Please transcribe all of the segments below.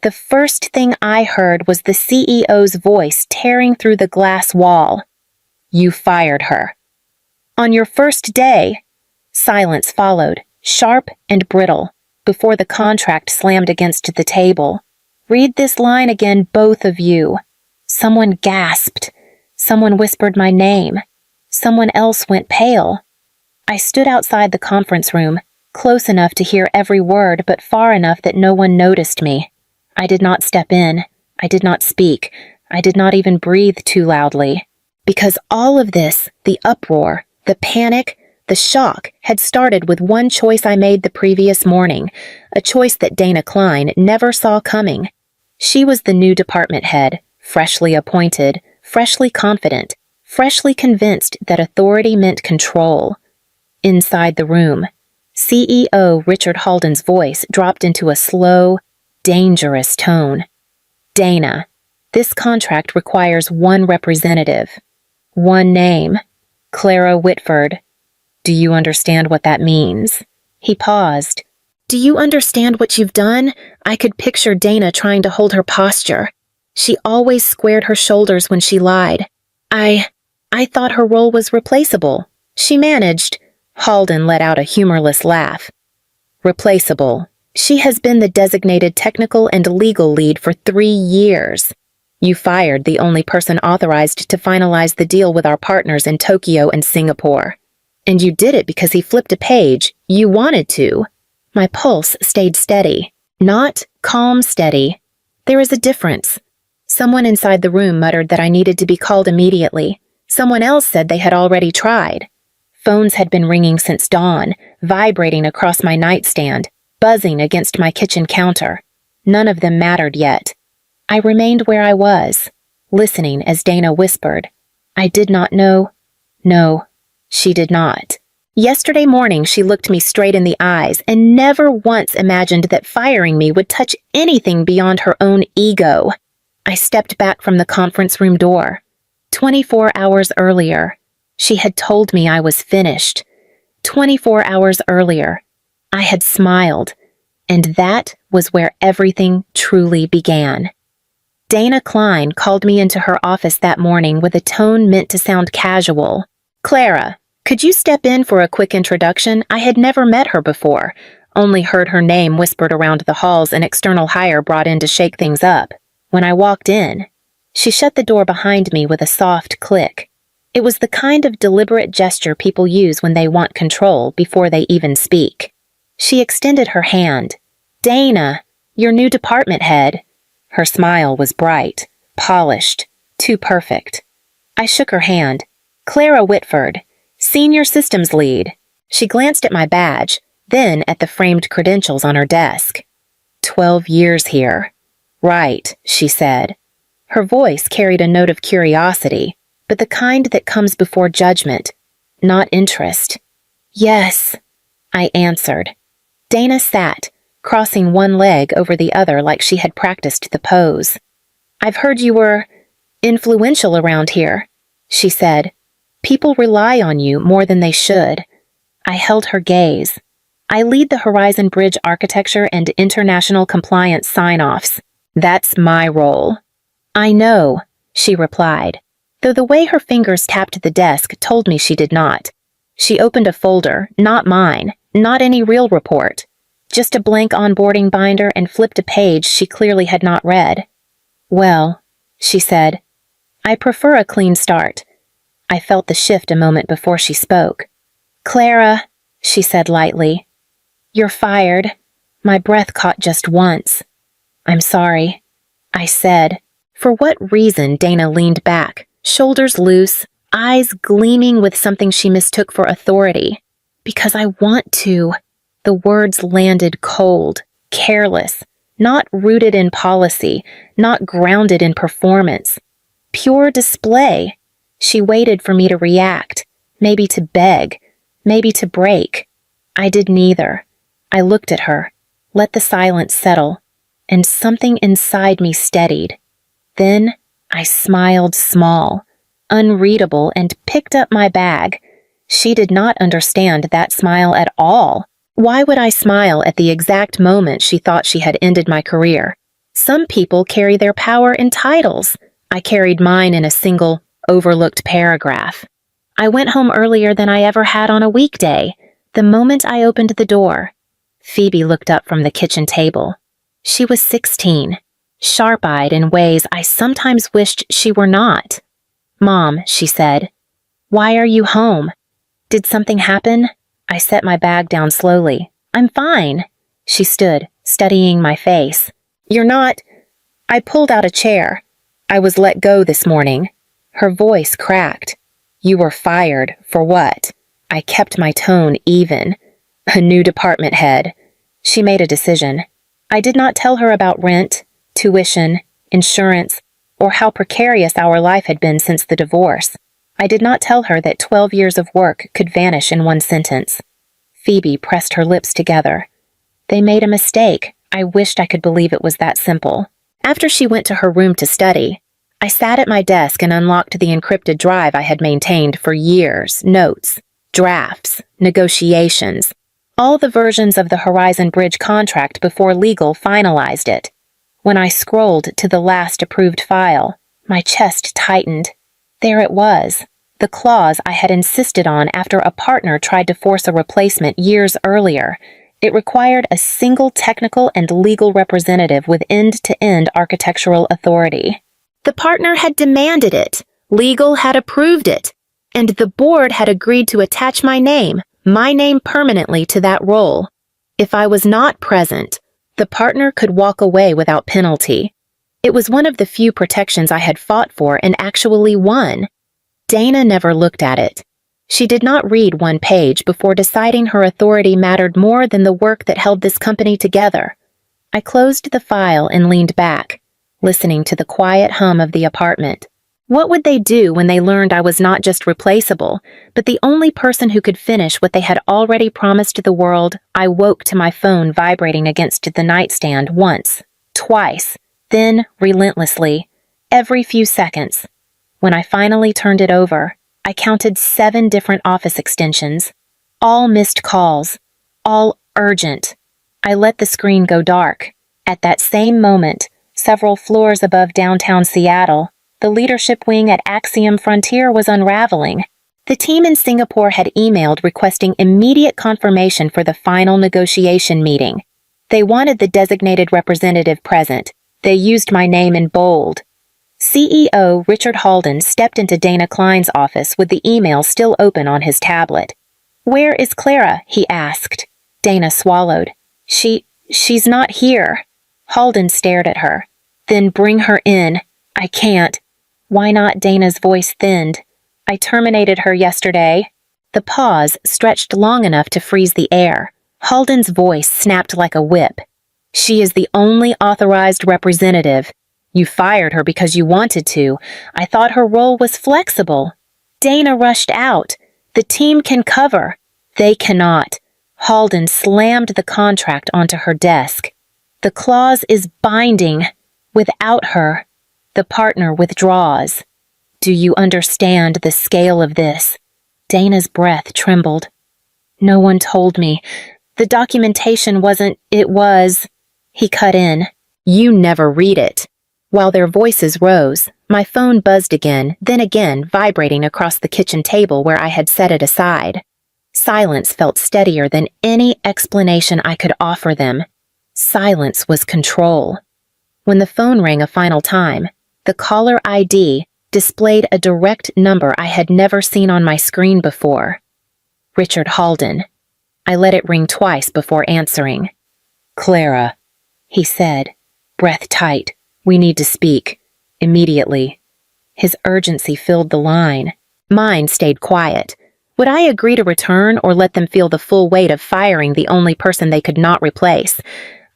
The first thing I heard was the CEO's voice tearing through the glass wall. "You fired her." "On your first day." Silence followed, sharp and brittle, before the contract slammed against the table. "Read this line again, both of you." Someone gasped. Someone whispered my name. Someone else went pale. I stood outside the conference room, close enough to hear every word, but far enough that no one noticed me. I did not step in. I did not speak. I did not even breathe too loudly. Because all of this, the uproar, the panic, the shock, had started with one choice I made the previous morning, a choice that Dana Klein never saw coming. She was the new department head, freshly appointed, freshly confident, freshly convinced that authority meant control. Inside the room, CEO Richard Halden's voice dropped into a slow, dangerous tone. "Dana, this contract requires one representative. One name. Clara Whitford. Do you understand what that means?" He paused. "Do you understand what you've done?" I could picture Dana trying to hold her posture. She always squared her shoulders when she lied. I thought her role was replaceable. She managed. Halden let out a humorless laugh. "Replaceable. She has been the designated technical and legal lead for 3 years. You fired the only person authorized to finalize the deal with our partners in Tokyo and Singapore. And you did it because he flipped a page. You wanted to." My pulse stayed steady. Not calm steady. There is a difference. Someone inside the room muttered that I needed to be called immediately. Someone else said they had already tried. Phones had been ringing since dawn, vibrating across my nightstand, buzzing against my kitchen counter. None of them mattered yet. I remained where I was, listening as Dana whispered. I did not know. No, she did not. Yesterday morning she looked me straight in the eyes and never once imagined that firing me would touch anything beyond her own ego. I stepped back from the conference room door. 24 hours earlier, she had told me I was finished. 24 hours earlier, I had smiled, and that was where everything truly began. Dana Klein called me into her office that morning with a tone meant to sound casual. "Clara, could you step in for a quick introduction? I had never met her before, only heard her name whispered around the halls an external hire brought in to shake things up. When I walked in, she shut the door behind me with a soft click. It was the kind of deliberate gesture people use when they want control before they even speak. She extended her hand. "Dana, your new department head." Her smile was bright, polished, too perfect. I shook her hand. "Clara Whitford, Senior Systems Lead." She glanced at my badge, then at the framed credentials on her desk. 12 years here. "Right," she said. Her voice carried a note of curiosity, but the kind that comes before judgment, not interest. "Yes," I answered. Dana sat, crossing one leg over the other like she had practiced the pose. "I've heard you were influential around here," she said. "People rely on you more than they should." I held her gaze. "I lead the Horizon Bridge architecture and international compliance sign-offs. That's my role." "I know," she replied, though the way her fingers tapped the desk told me she did not. She opened a folder, not mine, not any real report, just a blank onboarding binder, and flipped a page she clearly had not read. "Well," she said, "I prefer a clean start." I felt the shift a moment before she spoke. "Clara," she said lightly, "you're fired." My breath caught just once. "I'm sorry," I said. For what reason Dana leaned back, shoulders loose, eyes gleaming with something she mistook for authority. "Because I want to." The words landed cold, careless, not rooted in policy, not grounded in performance. Pure display. She waited for me to react, maybe to beg, maybe to break. I did neither. I looked at her, let the silence settle, and something inside me steadied. Then I smiled small, unreadable, and picked up my bag. She did not understand that smile at all. Why would I smile at the exact moment she thought she had ended my career? Some people carry their power in titles. I carried mine in a single, overlooked paragraph. I went home earlier than I ever had on a weekday, the moment I opened the door. Phoebe looked up from the kitchen table. She was 16, sharp-eyed in ways I sometimes wished she were not. "Mom," she said, "why are you home? Did something happen?" I set my bag down slowly. "I'm fine." She stood, studying my face. "You're not—" I pulled out a chair. "I was let go this morning." Her voice cracked. "You were fired for what?" I kept my tone even. "A new department head." She made a decision. I did not tell her about rent, tuition, insurance, or how precarious our life had been since the divorce. I did not tell her that 12 years of work could vanish in one sentence. Phoebe pressed her lips together. "They made a mistake." I wished I could believe it was that simple. After she went to her room to study, I sat at my desk and unlocked the encrypted drive I had maintained for years, notes, drafts, negotiations, all the versions of the Horizon Bridge contract before legal finalized it. When I scrolled to the last approved file, my chest tightened. There it was, the clause I had insisted on after a partner tried to force a replacement years earlier. It required a single technical and legal representative with end-to-end architectural authority. The partner had demanded it, legal had approved it, and the board had agreed to attach my name permanently to that role. If I was not present, the partner could walk away without penalty. It was one of the few protections I had fought for and actually won. Dana never looked at it. She did not read one page before deciding her authority mattered more than the work that held this company together. I closed the file and leaned back, listening to the quiet hum of the apartment. What would they do when they learned I was not just replaceable, but the only person who could finish what they had already promised the world? I woke to my phone vibrating against the nightstand once, twice, then relentlessly, every few seconds. When I finally turned it over, I counted 7 different office extensions, all missed calls, all urgent. I let the screen go dark. At that same moment, several floors above downtown Seattle, the leadership wing at Axiom Frontier was unraveling. The team in Singapore had emailed requesting immediate confirmation for the final negotiation meeting. They wanted the designated representative present. They used my name in bold. CEO Richard Halden stepped into Dana Klein's office with the email still open on his tablet. "Where is Clara?" he asked. Dana swallowed. She's not here." Halden stared at her. "Then bring her in." "I can't." "Why not?" Dana's voice thinned. "I terminated her yesterday." The pause stretched long enough to freeze the air. Halden's voice snapped like a whip. "She is the only authorized representative. You fired her because you wanted to. I thought her role was flexible." Dana rushed out. "The team can cover." "They cannot." Halden slammed the contract onto her desk. "The clause is binding. Without her, the partner withdraws." "Do you understand the scale of this?" Dana's breath trembled. "No one told me. The documentation wasn't— It was—" He cut in. "You never read it." While their voices rose, my phone buzzed again, then again, vibrating across the kitchen table where I had set it aside. Silence felt steadier than any explanation I could offer them. Silence was control. When the phone rang a final time, the caller ID displayed a direct number I had never seen on my screen before. Richard Halden. I let it ring twice before answering. "Clara," he said, breath tight. "We need to speak. Immediately." His urgency filled the line. Mine stayed quiet. Would I agree to return or let them feel the full weight of firing the only person they could not replace?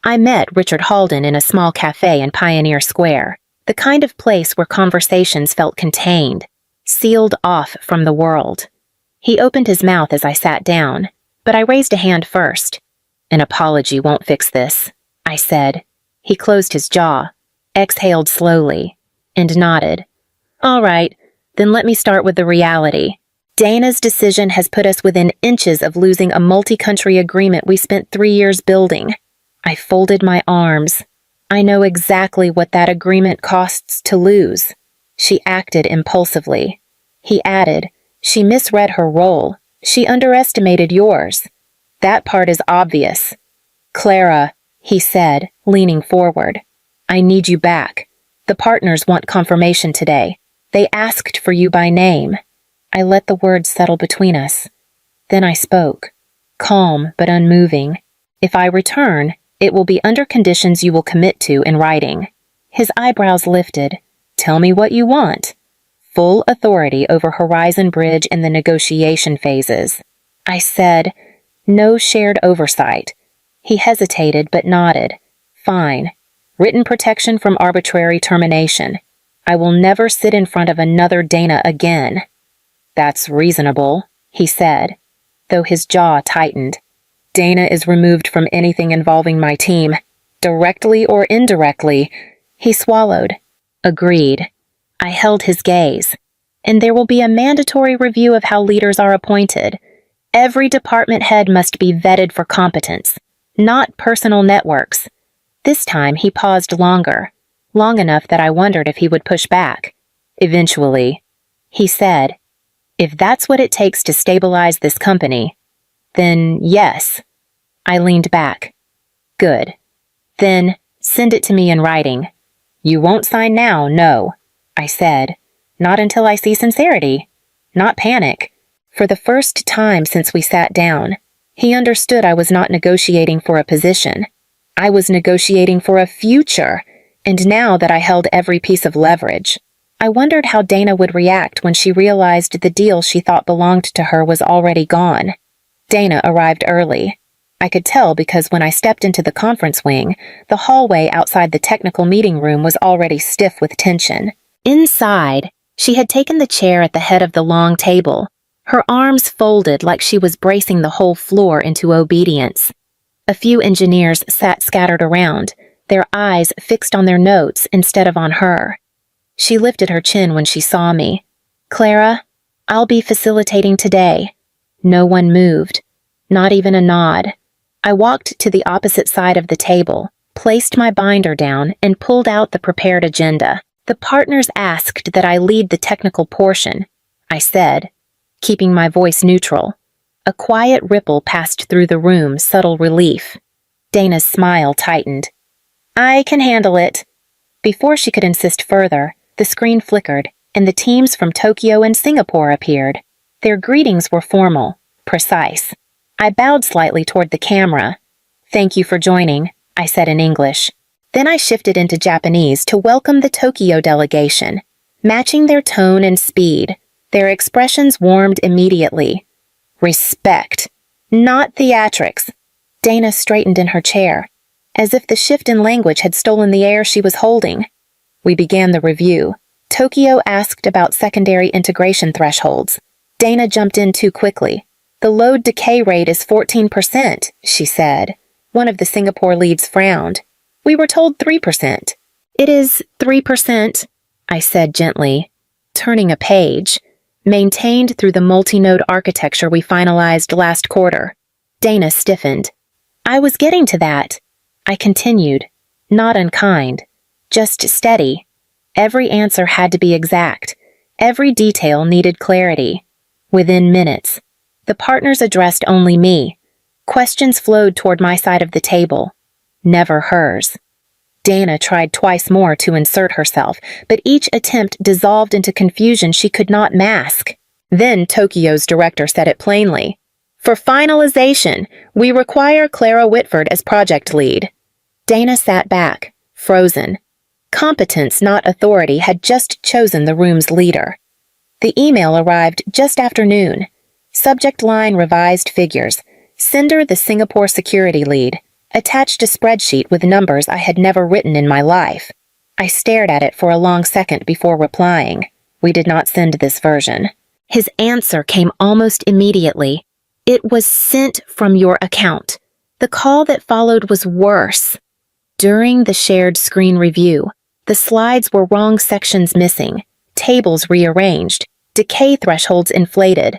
I met Richard Halden in a small cafe in Pioneer Square, the kind of place where conversations felt contained, sealed off from the world. He opened his mouth as I sat down, but I raised a hand first. "An apology won't fix this," I said. He closed his jaw, exhaled slowly, and nodded. "All right, then let me start with the reality. Dana's decision has put us within inches of losing a multi-country agreement we spent 3 years building." I folded my arms. I know exactly what that agreement costs to lose. She acted impulsively. He added, she misread her role. She underestimated yours. That part is obvious. Clara, he said, leaning forward, I need you back. The partners want confirmation today. They asked for you by name. I let the words settle between us. Then I spoke, calm but unmoving. If I return, it will be under conditions you will commit to in writing. His eyebrows lifted. Tell me what you want. Full authority over Horizon Bridge in the negotiation phases. I said, no shared oversight. He hesitated but nodded. Fine. Written protection from arbitrary termination. I will never sit in front of another Dana again. That's reasonable, he said, though his jaw tightened. Dana is removed from anything involving my team, directly or indirectly. He swallowed. Agreed. I held his gaze. And there will be a mandatory review of how leaders are appointed. Every department head must be vetted for competence, not personal networks. This time he paused longer, long enough that I wondered if he would push back. Eventually, he said, if that's what it takes to stabilize this company, then yes. I leaned back. Good. Then send it to me in writing. You won't sign now, no, I said. Not until I see sincerity. Not panic. For the first time since we sat down, he understood I was not negotiating for a position. I was negotiating for a future, and now that I held every piece of leverage, I wondered how Dana would react when she realized the deal she thought belonged to her was already gone. Dana arrived early. I could tell because when I stepped into the conference wing, the hallway outside the technical meeting room was already stiff with tension. Inside, she had taken the chair at the head of the long table, her arms folded like she was bracing the whole floor into obedience. A few engineers sat scattered around, their eyes fixed on their notes instead of on her. She lifted her chin when she saw me. Clara, I'll be facilitating today. No one moved, not even a nod. I walked to the opposite side of the table, placed my binder down, and pulled out the prepared agenda. The partners asked that I lead the technical portion, I said, keeping my voice neutral. A quiet ripple passed through the room, subtle relief. Dana's smile tightened. I can handle it. Before she could insist further, the screen flickered, and the teams from Tokyo and Singapore appeared. Their greetings were formal, precise. I bowed slightly toward the camera. Thank you for joining, I said in English. Then I shifted into Japanese to welcome the Tokyo delegation. Matching their tone and speed, their expressions warmed immediately. Respect, not theatrics. Dana straightened in her chair, as if the shift in language had stolen the air she was holding. We began the review. Tokyo asked about secondary integration thresholds. Dana jumped in too quickly. The load decay rate is 14%, she said. One of the Singapore leads frowned. We were told 3%. It is 3%, I said gently, turning a page. Maintained through the multi-node architecture we finalized last quarter. Dana stiffened. I was getting to that. I continued, not unkind, just steady. Every answer had to be exact. Every detail needed clarity. Within minutes, the partners addressed only me. Questions flowed toward my side of the table. Never hers. Dana tried twice more to insert herself, but each attempt dissolved into confusion she could not mask. Then Tokyo's director said it plainly. For finalization, we require Clara Whitford as project lead. Dana sat back, frozen. Competence, not authority, had just chosen the room's leader. The email arrived just after noon. Subject line revised figures. Sender the Singapore security lead. Attached a spreadsheet with numbers I had never written in my life. I stared at it for a long second before replying. We did not send this version. His answer came almost immediately. It was sent from your account. The call that followed was worse. During the shared screen review, the slides were wrong sections missing, tables rearranged, decay thresholds inflated.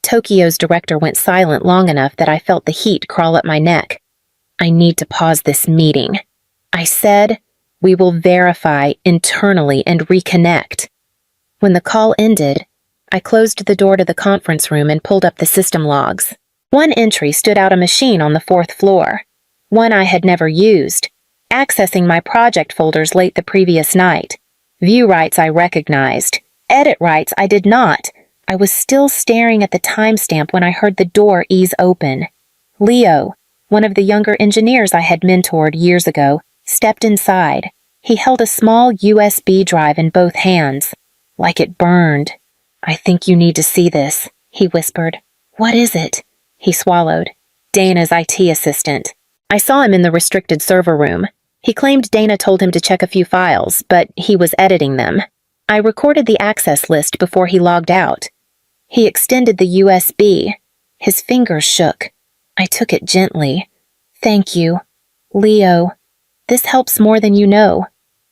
Tokyo's director went silent long enough that I felt the heat crawl up my neck. I need to pause this meeting, I said, We will verify internally and reconnect. When the call ended, I closed the door to the conference room and pulled up the system logs. One entry stood out: a machine on the 4th floor, one I had never used, accessing my project folders late the previous night. View rights I recognized, edit rights I did not. I was still staring at the timestamp when I heard the door ease open. Leo, one of the younger engineers I had mentored years ago, stepped inside. He held a small USB drive in both hands, like it burned. "I think you need to see this," he whispered. "What is it?" He swallowed. "Dana's IT assistant. I saw him in the restricted server room. He claimed Dana told him to check a few files, but he was editing them. I recorded the access list before he logged out." He extended the USB. His fingers shook. I took it gently. "Thank you. Leo, this helps more than you know."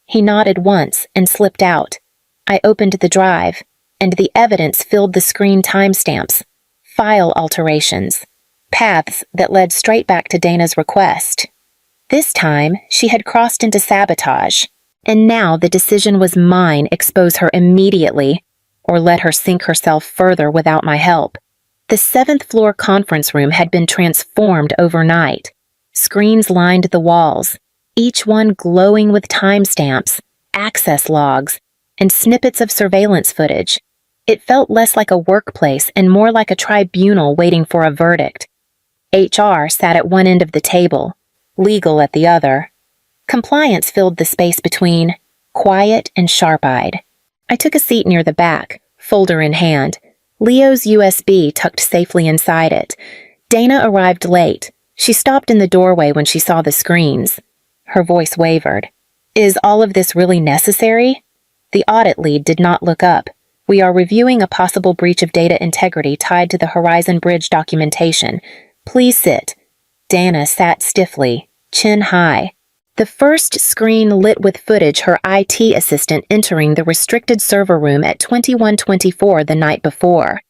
He nodded once and slipped out. I opened the drive, and the evidence filled the screen: timestamps, file alterations, paths that led straight back to Dana's request. This time, she had crossed into sabotage, and now the decision was mine: expose her immediately, or let her sink herself further without my help. The 7th floor conference room had been transformed overnight. Screens lined the walls, each one glowing with timestamps, access logs, and snippets of surveillance footage. It felt less like a workplace and more like a tribunal waiting for a verdict. HR sat at one end of the table, legal at the other. Compliance filled the space between, quiet and sharp-eyed. I took a seat near the back, folder in hand, Leo's USB tucked safely inside it. Dana arrived late. She stopped in the doorway when she saw the screens. Her voice wavered. "Is all of this really necessary?" The audit lead did not look up. "We are reviewing a possible breach of data integrity tied to the Horizon Bridge documentation. Please sit." Dana sat stiffly, chin high. The first screen lit with footage her IT assistant entering the restricted server room at 21:24 the night before.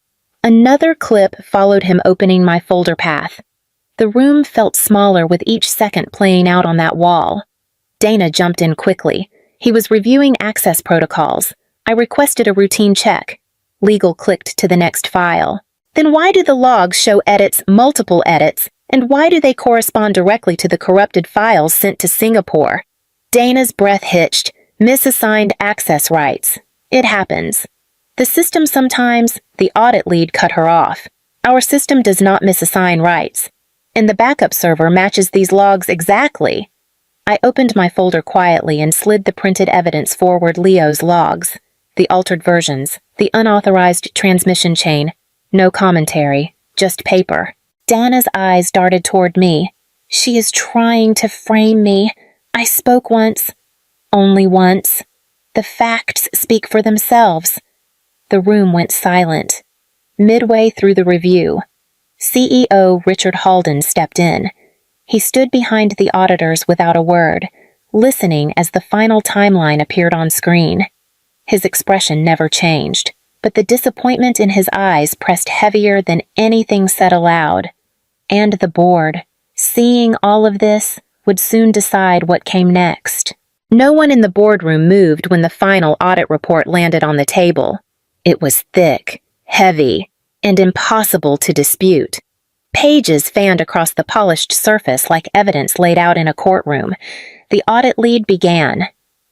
Another clip followed him opening my folder path. The room felt smaller with each second playing out on that wall. Dana jumped in quickly. He was reviewing access protocols. I requested a routine check. Legal clicked to the next file. "Then why do the logs show edits, multiple edits, and why do they correspond directly to the corrupted files sent to Singapore?" Dana's breath hitched. "Misassigned access rights. It happens." "The system sometimes," the audit lead cut her off. "Our system does not misassign rights. And the backup server matches these logs exactly." I opened my folder quietly and slid the printed evidence forward: Leo's logs, the altered versions, the unauthorized transmission chain. No commentary, just paper. Dana's eyes darted toward me. "She is trying to frame me. I spoke once. Only once. The facts speak for themselves." The room went silent. Midway through the review, CEO Richard Halden stepped in. He stood behind the auditors without a word, listening as the final timeline appeared on screen. His expression never changed, but the disappointment in his eyes pressed heavier than anything said aloud. And the board, seeing all of this, would soon decide what came next. No one in the boardroom moved when the final audit report landed on the table. It was thick, heavy, and impossible to dispute. Pages fanned across the polished surface like evidence laid out in a courtroom. The audit lead began.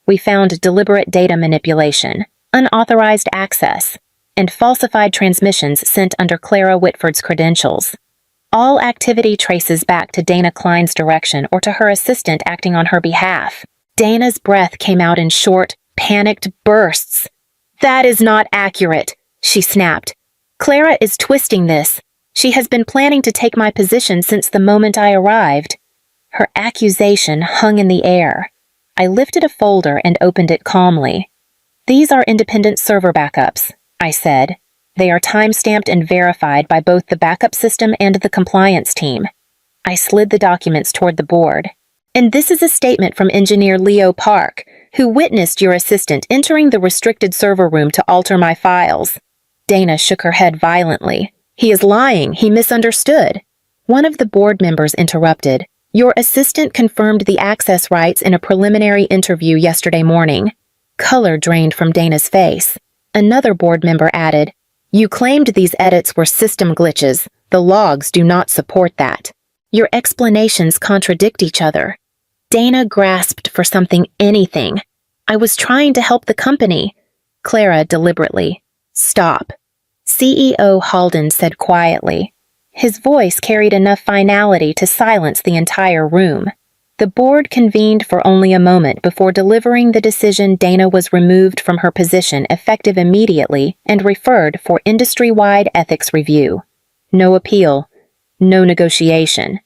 "We found deliberate data manipulation, unauthorized access, and falsified transmissions sent under Clara Whitford's credentials. All activity traces back to Dana Klein's direction or to her assistant acting on her behalf." Dana's breath came out in short, panicked bursts. "That is not accurate," she snapped. "Clara is twisting this. She has been planning to take my position since the moment I arrived." Her accusation hung in the air. I lifted a folder and opened it calmly. "These are independent server backups," I said. "They are time-stamped and verified by both the backup system and the compliance team." I slid the documents toward the board. "And this is a statement from engineer Leo Park, who witnessed your assistant entering the restricted server room to alter my files." Dana shook her head violently. "He is lying. He misunderstood." One of the board members interrupted. Your assistant confirmed the access rights in a preliminary interview yesterday morning. Color drained from Dana's face. Another board member added, "You claimed these edits were system glitches. The logs do not support that. Your explanations contradict each other." Dana grasped for anything. "I was trying to help the company." Clara deliberately, "Stop." CEO Halden said quietly. His voice carried enough finality to silence the entire room. The board convened for only a moment before delivering the decision. Dana was removed from her position effective immediately and referred for industry-wide ethics review. No appeal, no negotiation.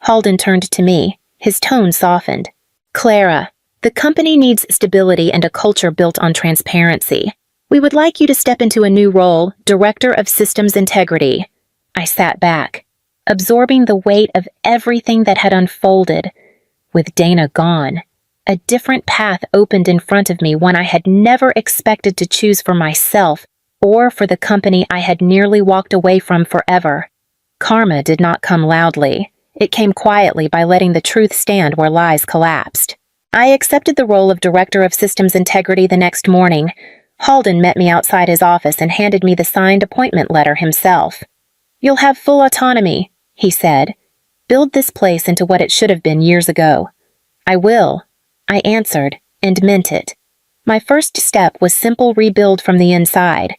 Halden turned to me, his tone softened. "Clara, the company needs stability and a culture built on transparency. We would like you to step into a new role, Director of Systems Integrity." I sat back, absorbing the weight of everything that had unfolded. With Dana gone, a different path opened in front of me, one I had never expected to choose for myself or for the company I had nearly walked away from forever. Karma did not come loudly. It came quietly by letting the truth stand where lies collapsed. I accepted the role of Director of Systems Integrity the next morning. Halden met me outside his office and handed me the signed appointment letter himself. "You'll have full autonomy," he said. "Build this place into what it should have been years ago." "I will," I answered, and meant it. My first step was simple rebuild from the inside.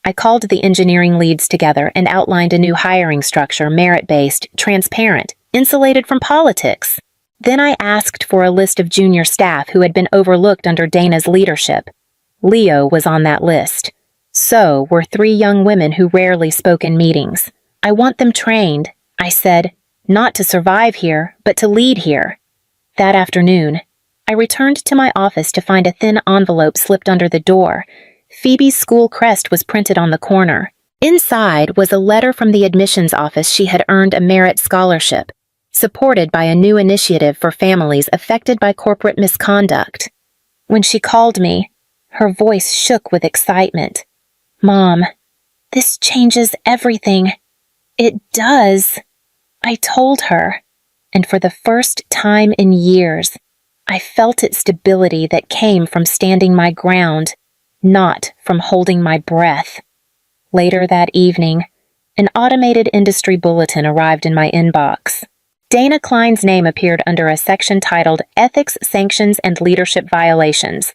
I called the engineering leads together and outlined a new hiring structure, merit-based, transparent, insulated from politics. Then I asked for a list of junior staff who had been overlooked under Dana's leadership. Leo was on that list. So were 3 young women who rarely spoke in meetings. "I want them trained," I said, "not to survive here, but to lead here." That afternoon, I returned to my office to find a thin envelope slipped under the door. Phoebe's school crest was printed on the corner. Inside was a letter from the admissions office. She had earned a merit scholarship, supported by a new initiative for families affected by corporate misconduct. When she called me, her voice shook with excitement. "Mom, this changes everything." "It does," I told her, and for the first time in years, I felt its stability that came from standing my ground, not from holding my breath. Later that evening, an automated industry bulletin arrived in my inbox. Dana Klein's name appeared under a section titled Ethics, Sanctions, and Leadership Violations.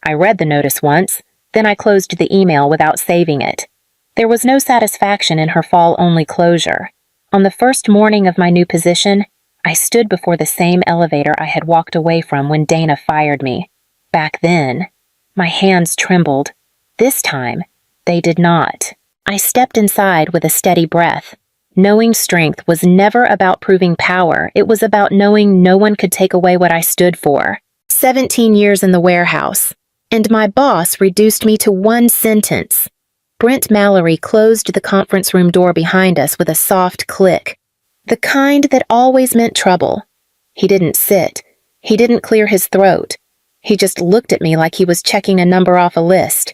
I read the notice once, then I closed the email without saving it. There was no satisfaction in her fall-only closure. On the first morning of my new position, I stood before the same elevator I had walked away from when Dana fired me. Back then, my hands trembled. This time, they did not. I stepped inside with a steady breath. Knowing strength was never about proving power. It was about knowing no one could take away what I stood for. 17 years in the warehouse, and my boss reduced me to one sentence. Brent Mallory closed the conference room door behind us with a soft click. The kind that always meant trouble. He didn't sit. He didn't clear his throat. He just looked at me like he was checking a number off a list.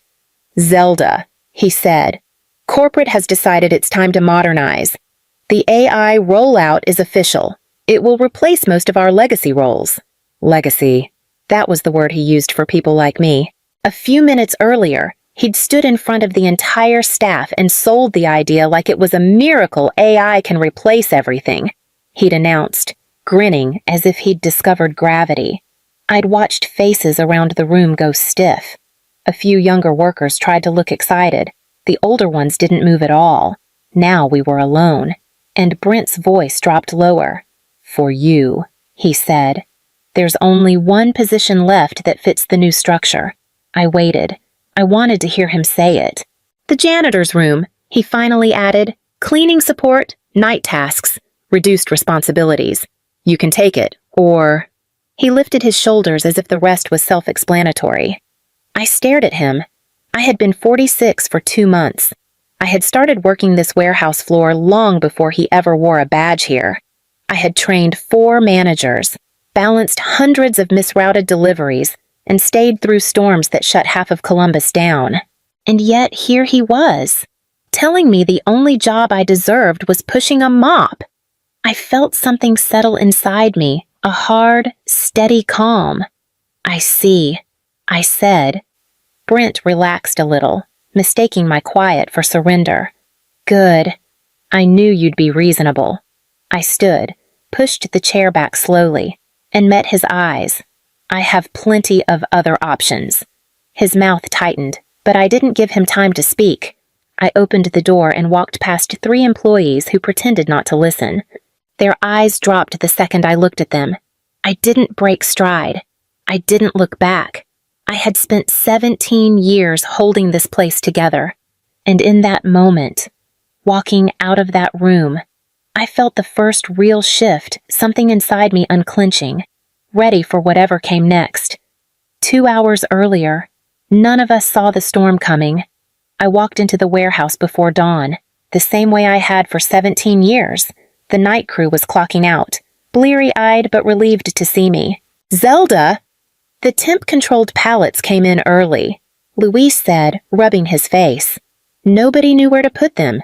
"Zelda," he said, "corporate has decided it's time to modernize. The AI rollout is official. It will replace most of our legacy roles." Legacy. That was the word he used for people like me. A few minutes earlier, he'd stood in front of the entire staff and sold the idea like it was a miracle AI can replace everything. He'd announced, grinning as if he'd discovered gravity. I'd watched faces around the room go stiff. A few younger workers tried to look excited. The older ones didn't move at all. Now we were alone. And Brent's voice dropped lower. "For you," he said. "There's only one position left that fits the new structure." I waited. I wanted to hear him say it. "The janitor's room," he finally added. "Cleaning support, night tasks, reduced responsibilities. You can take it, or—" He lifted his shoulders as if the rest was self-explanatory. I stared at him. I had been 46 for 2 months. I had started working this warehouse floor long before he ever wore a badge here. I had trained 4 managers, balanced hundreds of misrouted deliveries, and stayed through storms that shut half of Columbus down. And yet here he was, telling me the only job I deserved was pushing a mop. I felt something settle inside me, a hard, steady calm. "I see," I said. Brent relaxed a little, mistaking my quiet for surrender. "Good. I knew you'd be reasonable." I stood, pushed the chair back slowly, and met his eyes. "I have plenty of other options." His mouth tightened, but I didn't give him time to speak. I opened the door and walked past 3 employees who pretended not to listen. Their eyes dropped the second I looked at them. I didn't break stride. I didn't look back. I had spent 17 years holding this place together. And in that moment, walking out of that room, I felt the first real shift, something inside me unclenching, ready for whatever came next. 2 hours earlier, none of us saw the storm coming. I walked into the warehouse before dawn, the same way I had for 17 years. The night crew was clocking out, bleary-eyed but relieved to see me. "Zelda!" The temp-controlled pallets came in early, Luis said, rubbing his face. Nobody knew where to put them.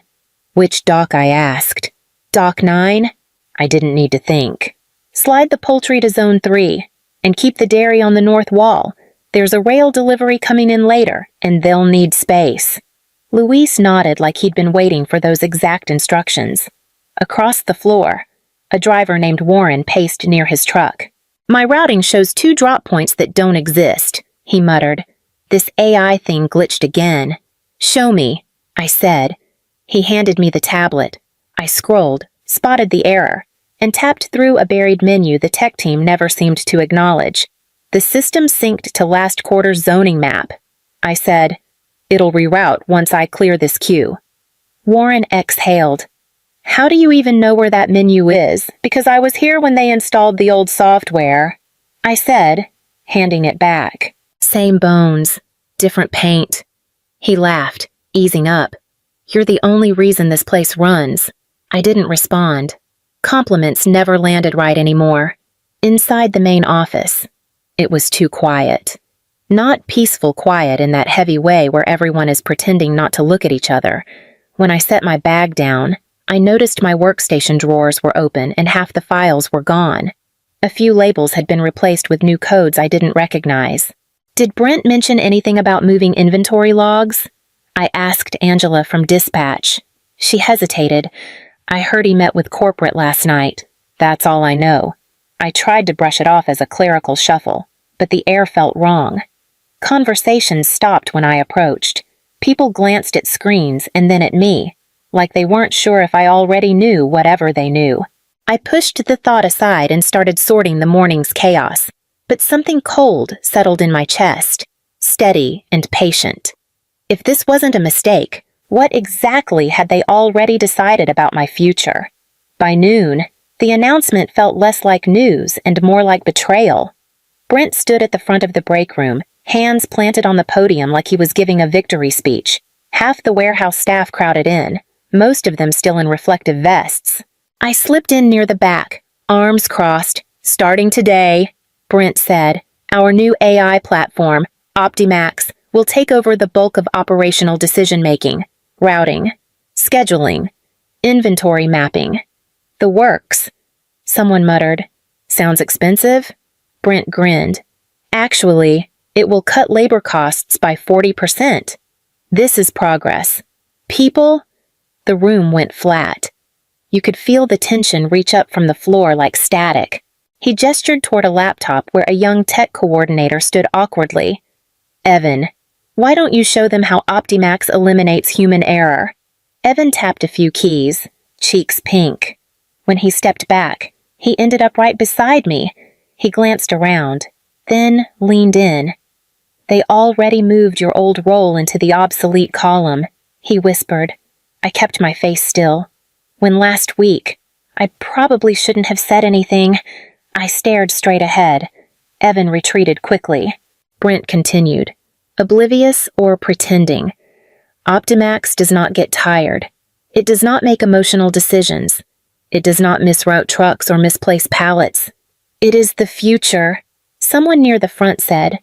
"Which dock?" I asked. "Dock 9? I didn't need to think. "Slide the poultry to Zone 3, and keep the dairy on the north wall. There's a rail delivery coming in later, and they'll need space." Luis nodded like he'd been waiting for those exact instructions. Across the floor, a driver named Warren paced near his truck. "My routing shows 2 drop points that don't exist," he muttered. "This AI thing glitched again." "Show me," I said. He handed me the tablet. I scrolled, spotted the error, and tapped through a buried menu the tech team never seemed to acknowledge. "The system synced to last quarter's zoning map." I said, "It'll reroute once I clear this queue." Warren exhaled. "How do you even know where that menu is? Because I was here when they installed the old software," I said, handing it back. "Same bones, different paint." He laughed, easing up. "You're the only reason this place runs." I didn't respond. Compliments never landed right anymore. Inside the main office, it was too quiet. Not peaceful quiet in that heavy way where everyone is pretending not to look at each other. When I set my bag down, I noticed my workstation drawers were open and half the files were gone. A few labels had been replaced with new codes I didn't recognize. "Did Brent mention anything about moving inventory logs?" I asked Angela from dispatch. She hesitated. "I heard he met with corporate last night. That's all I know." I tried to brush it off as a clerical shuffle, but the air felt wrong. Conversations stopped when I approached. People glanced at screens and then at me, like they weren't sure if I already knew whatever they knew. I pushed the thought aside and started sorting the morning's chaos, but something cold settled in my chest, steady and patient. If this wasn't a mistake, what exactly had they already decided about my future? By noon, the announcement felt less like news and more like betrayal. Brent stood at the front of the break room, hands planted on the podium like he was giving a victory speech. Half the warehouse staff crowded in, most of them still in reflective vests. I slipped in near the back, arms crossed. "Starting today," Brent said, "our new AI platform, Optimax, will take over the bulk of operational decision-making, routing, scheduling, inventory mapping. The works." Someone muttered. "Sounds expensive?" Brent grinned. "Actually, it will cut labor costs by 40%. This is progress. People?" The room went flat. You could feel the tension reach up from the floor like static. He gestured toward a laptop where a young tech coordinator stood awkwardly. "Evan, why don't you show them how Optimax eliminates human error?" Evan tapped a few keys, cheeks pink. When he stepped back, he ended up right beside me. He glanced around, then leaned in. "They already moved your old role into the obsolete column," he whispered. I kept my face still. When last week, I probably shouldn't have said anything. I stared straight ahead. Evan retreated quickly. Brent continued, oblivious or pretending. "Optimax does not get tired. It does not make emotional decisions. It does not misroute trucks or misplace pallets. It is the future," someone near the front said.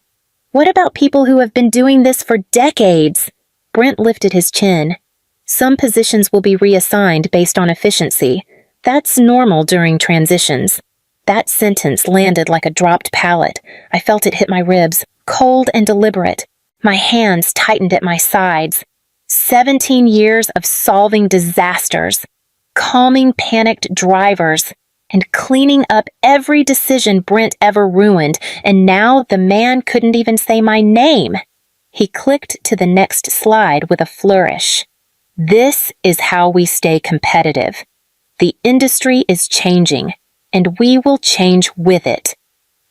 "What about people who have been doing this for decades?" Brent lifted his chin. "Some positions will be reassigned based on efficiency. That's normal during transitions. That sentence landed like a dropped pallet. I felt it hit my ribs, cold and deliberate. My hands tightened at my sides. 17 years of solving disasters, calming panicked drivers, and cleaning up every decision Brent ever ruined, and now the man couldn't even say my name. He clicked to the next slide with a flourish. This is how we stay competitive. The industry is changing, and we will change with it.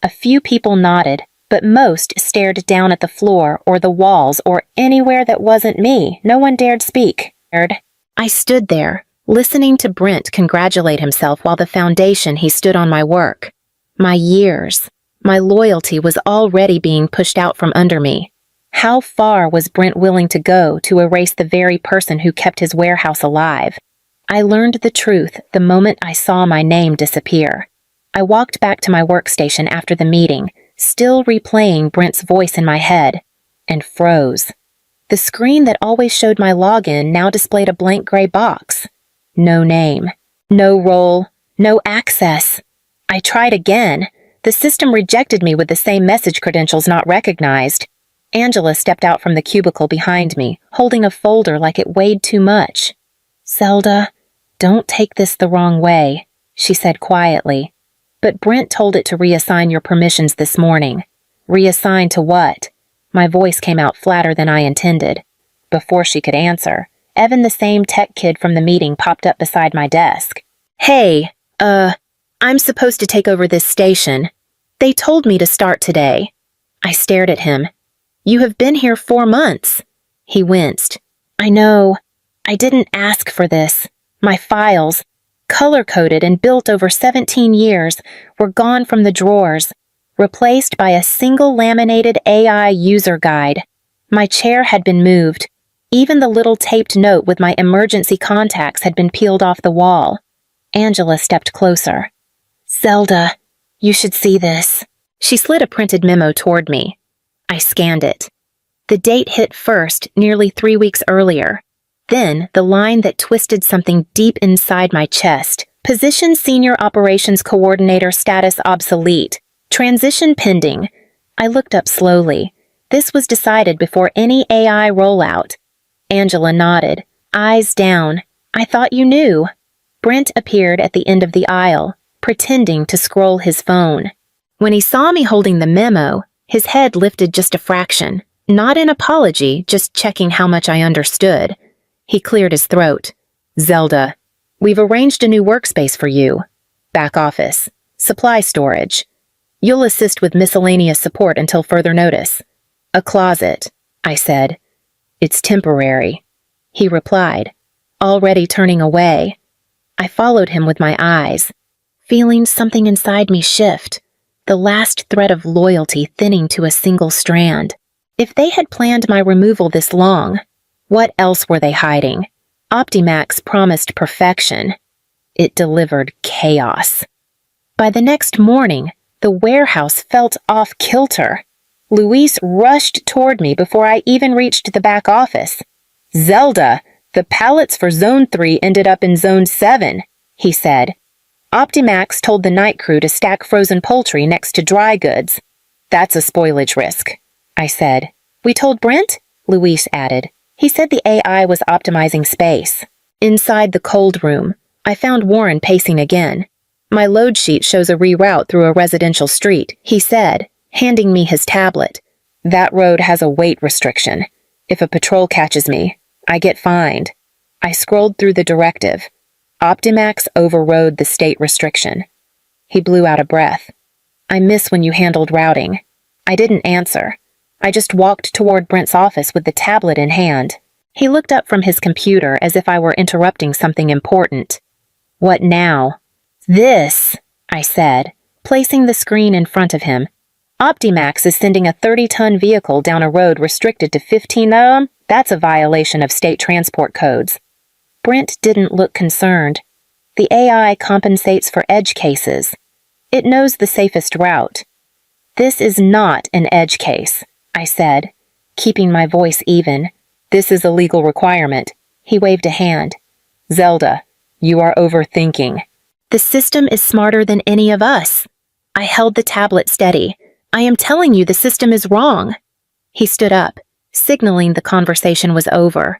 A few people nodded, but most stared down at the floor or the walls or anywhere that wasn't me. No one dared speak. I stood there, listening to Brent congratulate himself while the foundation he stood on my work. My years, my loyalty was already being pushed out from under me. How far was Brent willing to go to erase the very person who kept his warehouse alive? I learned the truth the moment I saw my name disappear. I walked back to my workstation after the meeting, still replaying Brent's voice in my head, and froze. The screen that always showed my login now displayed a blank gray box. No name, no role, no access. I tried again. The system rejected me with the same message credentials not recognized. Angela stepped out from the cubicle behind me, holding a folder like it weighed too much. "Zelda, don't take this the wrong way," she said quietly. "But Brent told it to reassign your permissions this morning." "Reassign to what?" My voice came out flatter than I intended. Before she could answer, Evan, the same tech kid from the meeting, popped up beside my desk. "Hey, I'm supposed to take over this station. They told me to start today." I stared at him. "You have been here 4 months." He winced. "I know. I didn't ask for this. My files, color-coded and built over 17 years, were gone from the drawers, replaced by a single laminated AI user guide. My chair had been moved. Even the little taped note with my emergency contacts had been peeled off the wall." Angela stepped closer. "Zelda, you should see this." She slid a printed memo toward me. I scanned it. The date hit first, nearly 3 weeks earlier. Then, the line that twisted something deep inside my chest. "Position Senior Operations Coordinator status obsolete. Transition pending." I looked up slowly. This was decided before any AI rollout. Angela nodded, eyes down. "I thought you knew." Brent appeared at the end of the aisle, pretending to scroll his phone. When he saw me holding the memo, his head lifted just a fraction. Not in apology, just checking how much I understood. He cleared his throat. "Zelda, we've arranged a new workspace for you. Back office. Supply storage. You'll assist with miscellaneous support until further notice." "A closet," I said. "It's temporary," he replied, already turning away. I followed him with my eyes, feeling something inside me shift, the last thread of loyalty thinning to a single strand. If they had planned my removal this long, what else were they hiding? Optimax promised perfection. It delivered chaos. By the next morning, the warehouse felt off kilter. Luis rushed toward me before I even reached the back office. "Zelda, the pallets for Zone 3 ended up in Zone 7, he said. "Optimax told the night crew to stack frozen poultry next to dry goods." "That's a spoilage risk," I said. "We told Brent?" Luis added. "He said the AI was optimizing space." Inside the cold room, I found Warren pacing again. "My load sheet shows a reroute through a residential street," he said, handing me his tablet. "That road has a weight restriction. If a patrol catches me, I get fined." I scrolled through the directive. Optimax overrode the state restriction. He blew out a breath. "I miss when you handled routing." I didn't answer. I just walked toward Brent's office with the tablet in hand. He looked up from his computer as if I were interrupting something important. "What now?" "This," I said, placing the screen in front of him. "Optimax is sending a 30-ton vehicle down a road restricted to 15 of them. That's a violation of state transport codes." Brent didn't look concerned. "The AI compensates for edge cases. It knows the safest route." "This is not an edge case," I said, keeping my voice even. "This is a legal requirement." He waved a hand. "Zelda, you are overthinking. The system is smarter than any of us. I held the tablet steady. I am telling you the system is wrong. He stood up, signaling the conversation was over.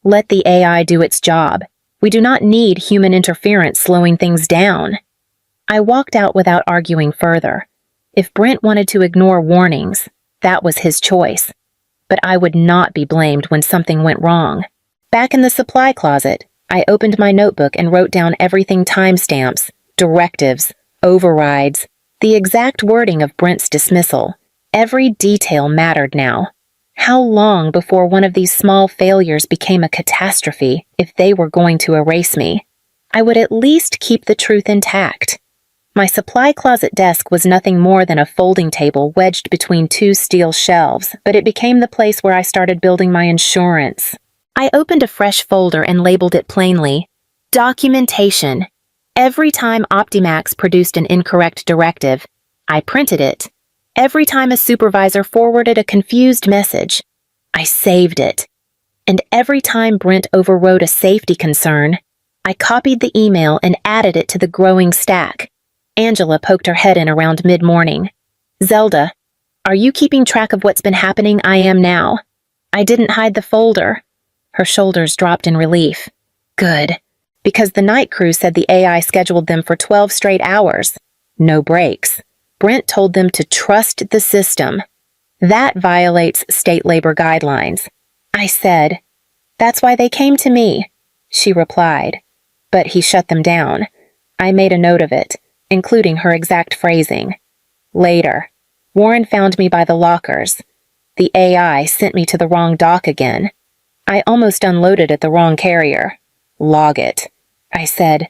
Let the AI do its job. We do not need human interference slowing things down. I walked out without arguing further. If Brent wanted to ignore warnings, that was his choice. But I would not be blamed when something went wrong. Back in the supply closet, I opened my notebook and wrote down everything: timestamps, directives, overrides, the exact wording of Brent's dismissal. Every detail mattered now. How long before one of these small failures became a catastrophe if they were going to erase me? I would at least keep the truth intact. My supply closet desk was nothing more than a folding table wedged between two steel shelves, but it became the place where I started building my insurance. I opened a fresh folder and labeled it plainly, Documentation. Every time Optimax produced an incorrect directive, I printed it. Every time a supervisor forwarded a confused message, I saved it. And every time Brent overrode a safety concern, I copied the email and added it to the growing stack. Angela poked her head in around mid-morning. Zelda, are you keeping track of what's been happening? I am now. I didn't hide the folder. Her shoulders dropped in relief. Good. Because the night crew said the AI scheduled them for 12 straight hours. No breaks. Brent told them to trust the system. That violates state labor guidelines. I said, that's why they came to me, she replied. But he shut them down. I made a note of it, including her exact phrasing. Later, Warren found me by the lockers. The AI sent me to the wrong dock again. I almost unloaded at the wrong carrier. Log it. I said,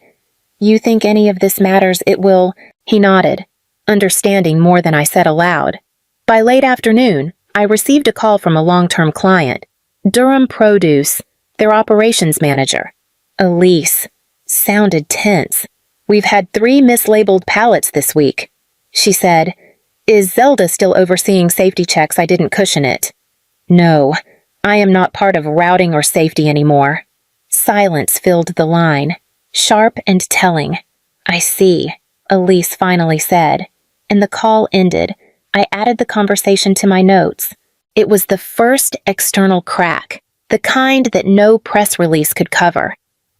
you think any of this matters? It will. He nodded, understanding more than I said aloud. By late afternoon, I received a call from a long-term client, Durham Produce, their operations manager. Elise. Sounded tense. We've had 3 mislabeled pallets this week. She said, is Zelda still overseeing safety checks? I didn't cushion it. No, I am not part of routing or safety anymore. Silence filled the line, sharp and telling. I see, Elise finally said, and the call ended. I added the conversation to my notes. It was the first external crack, the kind that no press release could cover.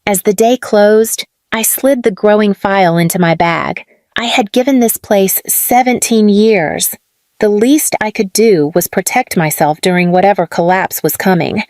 As the day closed, I slid the growing file into my bag. I had given this place 17 years. The least I could do was protect myself during whatever collapse was coming.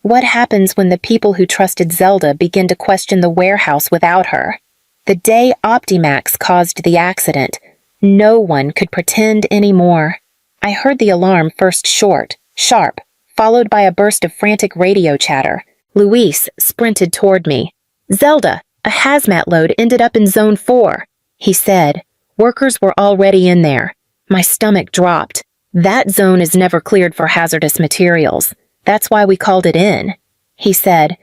What happens when the people who trusted Zelda begin to question the warehouse without her? The day Optimax caused the accident, no one could pretend anymore. I heard the alarm first short, sharp, followed by a burst of frantic radio chatter. Luis sprinted toward me. Zelda, a hazmat load ended up in Zone 4, he said. Workers were already in there. My stomach dropped. That zone is never cleared for hazardous materials. That's why we called it in, he said.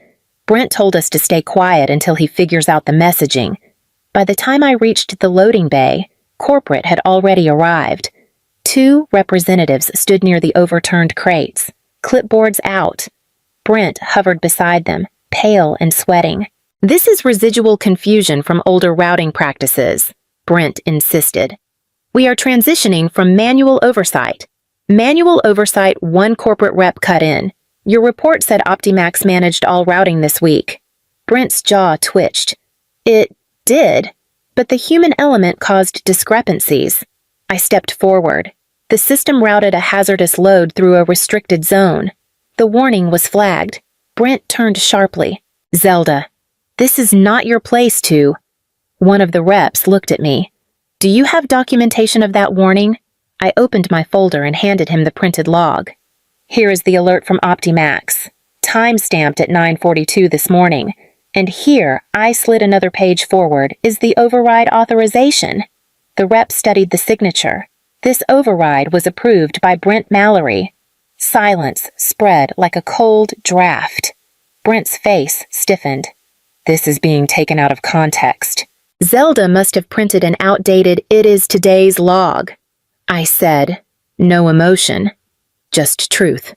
Brent told us to stay quiet until he figures out the messaging. By the time I reached the loading bay, corporate had already arrived. 2 representatives stood near the overturned crates, clipboards out. Brent hovered beside them, pale and sweating. This is residual confusion from older routing practices, Brent insisted. We are transitioning from manual oversight. Manual oversight, 1 corporate rep cut in. Your report said Optimax managed all routing this week. Brent's jaw twitched. It did, but the human element caused discrepancies. I stepped forward. The system routed a hazardous load through a restricted zone. The warning was flagged. Brent turned sharply. Zelda, this is not your place to. One of the reps looked at me. Do you have documentation of that warning? I opened my folder and handed him the printed log. Here is the alert from Optimax, time-stamped at 9:42 this morning. And here, I slid another page forward, is the override authorization. The rep studied the signature. This override was approved by Brent Mallory. Silence spread like a cold draft. Brent's face stiffened. This is being taken out of context. Zelda must have printed an outdated "it is today's" log. I said, no emotion, just truth.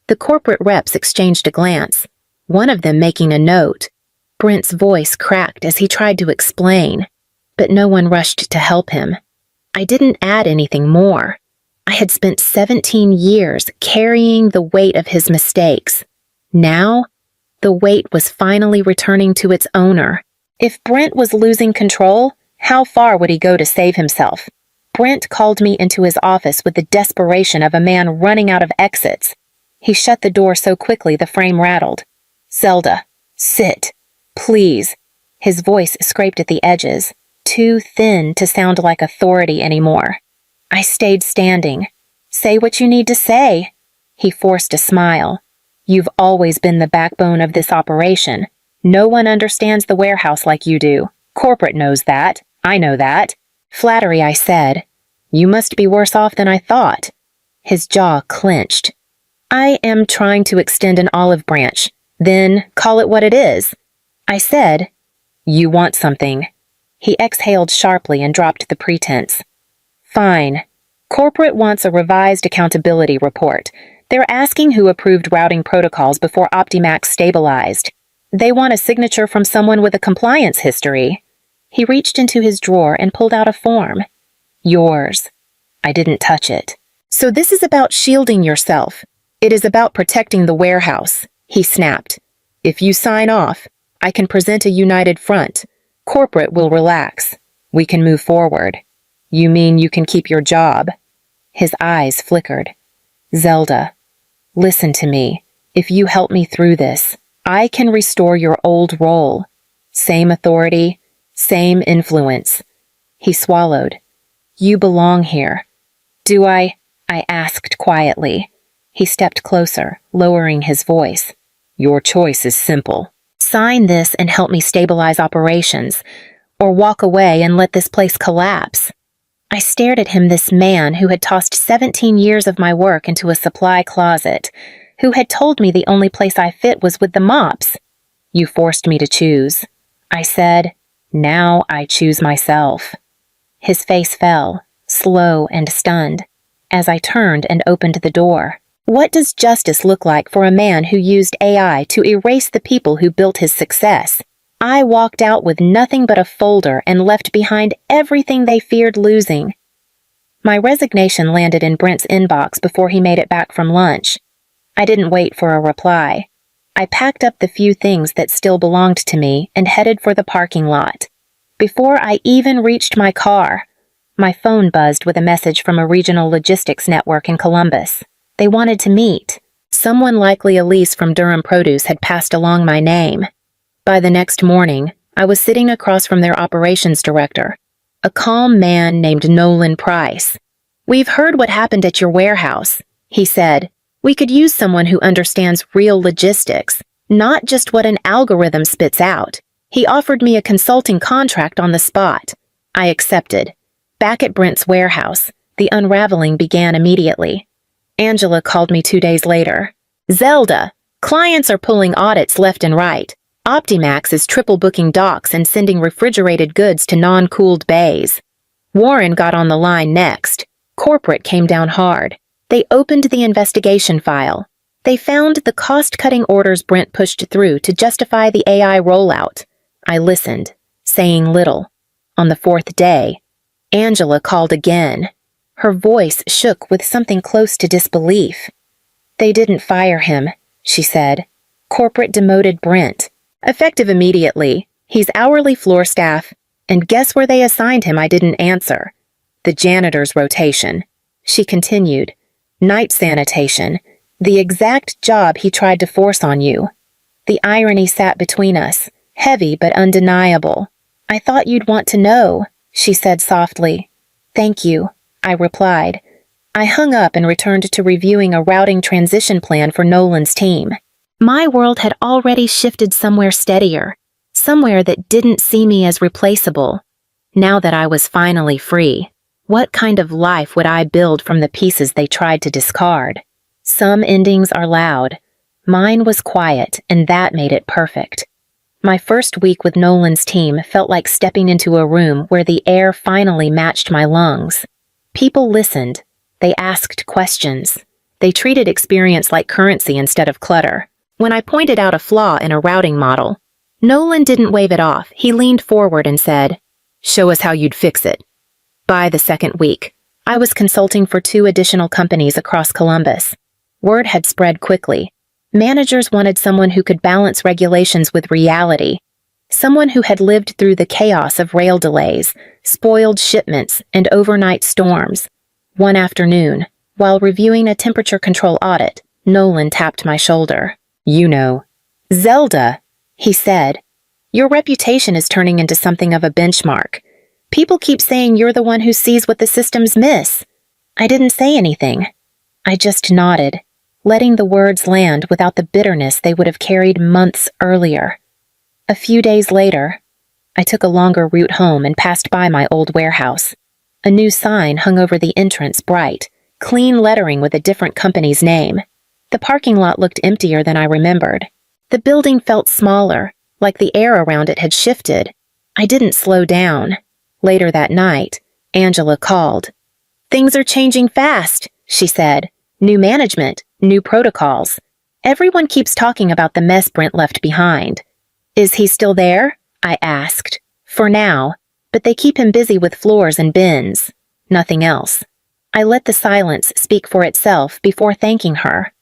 The corporate reps exchanged a glance, one of them making a note. Brent's voice cracked as he tried to explain. but no one rushed to help him. I didn't add anything more. I had spent 17 years carrying the weight of his mistakes. Now, the weight was finally returning to its owner. If Brent was losing control, how far would he go to save himself? Brent called me into his office with the desperation of a man running out of exits. He shut the door so quickly the frame rattled. "Zelda, sit, please." His voice scraped at the edges, too thin to sound like authority anymore. I stayed standing. "Say what you need to say." He forced a smile. "You've always been the backbone of this operation. No one understands the warehouse like you do. Corporate knows that. I know that." "Flattery," I said. "You must be worse off than I thought." His jaw clenched. "I am trying to extend an olive branch. Then call it what it is." I said, "You want something." He exhaled sharply and dropped the pretense. "Fine. Corporate wants a revised accountability report. They're asking who approved routing protocols before OptiMax stabilized. They want a signature from someone with a compliance history." He reached into his drawer and pulled out a form. "Yours." I didn't touch it. "So this is about shielding yourself. It is about protecting the warehouse," he snapped. "If you sign off, I can present a united front. Corporate will relax. We can move forward." "You mean you can keep your job?" His eyes flickered. "Zelda, listen to me. If you help me through this, I can restore your old role. Same authority, same influence." He swallowed. "You belong here." "Do I?" I asked quietly. He stepped closer, lowering his voice. "Your choice is simple. Sign this and help me stabilize operations, or walk away and let this place collapse." I stared at him, this man who had tossed 17 years of my work into a supply closet, who had told me the only place I fit was with the mops. "You forced me to choose," I said. "Now I choose myself." His face fell, slow and stunned, as I turned and opened the door. What does justice look like for a man who used AI to erase the people who built his success? I walked out with nothing but a folder and left behind everything they feared losing. My resignation landed in Brent's inbox before he made it back from lunch. I didn't wait for a reply. I packed up the few things that still belonged to me and headed for the parking lot. Before I even reached my car, my phone buzzed with a message from a regional logistics network in Columbus. They wanted to meet. Someone, likely Elise from Durham Produce, had passed along my name. By the next morning, I was sitting across from their operations director, a calm man named Nolan Price. "We've heard what happened at your warehouse," he said. "We could use someone who understands real logistics, not just what an algorithm spits out." He offered me a consulting contract on the spot. I accepted. Back at Brent's warehouse, the unraveling began immediately. Angela called me 2 days later. "Zelda, clients are pulling audits left and right. OptiMax is triple booking docks and sending refrigerated goods to non-cooled bays." Warren got on the line next. Corporate came down hard. They opened the investigation file. They found the cost-cutting orders Brent pushed through to justify the AI rollout. I listened, saying little. On the 4th day, Angela called again. Her voice shook with something close to disbelief. "They didn't fire him," she said. "Corporate demoted Brent. Effective immediately. He's hourly floor staff. And guess where they assigned him?" I didn't answer. "The janitor's rotation." She continued. "Night sanitation. The exact job he tried to force on you." The irony sat between us, heavy but undeniable. "I thought you'd want to know," she said softly. "Thank you," I replied. I hung up and returned to reviewing a routing transition plan for Nolan's team. My world had already shifted somewhere steadier, somewhere that didn't see me as replaceable. Now that I was finally free, what kind of life would I build from the pieces they tried to discard? Some endings are loud. Mine was quiet, and that made it perfect. My first week with Nolan's team felt like stepping into a room where the air finally matched my lungs. People listened. They asked questions. They treated experience like currency instead of clutter. When I pointed out a flaw in a routing model, Nolan didn't wave it off. He leaned forward and said, Show us how you'd fix it. By the second week, I was consulting for 2 additional companies across Columbus. Word had spread quickly. Managers wanted someone who could balance regulations with reality. Someone who had lived through the chaos of rail delays, spoiled shipments, and overnight storms. One afternoon, while reviewing a temperature control audit, Nolan tapped my shoulder. You know. Zelda, he said. Your reputation is turning into something of a benchmark. People keep saying you're the one who sees what the systems miss. I didn't say anything. I just nodded, letting the words land without the bitterness they would have carried months earlier. A few days later, I took a longer route home and passed by my old warehouse. A new sign hung over the entrance, bright, clean lettering with a different company's name. The parking lot looked emptier than I remembered. The building felt smaller, like the air around it had shifted. I didn't slow down. Later that night, Angela called. Things are changing fast, she said. New management, new protocols. Everyone keeps talking about the mess Brent left behind. Is he still there? I asked. For now, but they keep him busy with floors and bins. Nothing else. I let the silence speak for itself before thanking her.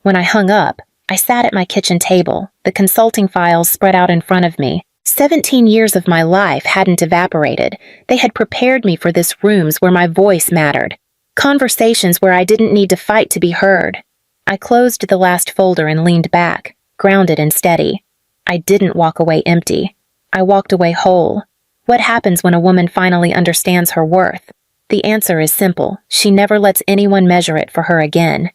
When I hung up, I sat at my kitchen table, the consulting files spread out in front of me. 17 years of my life hadn't evaporated. They had prepared me for this rooms where my voice mattered. Conversations where I didn't need to fight to be heard. I closed the last folder and leaned back, grounded and steady. I didn't walk away empty. I walked away whole. What happens when a woman finally understands her worth? The answer is simple. She never lets anyone measure it for her again.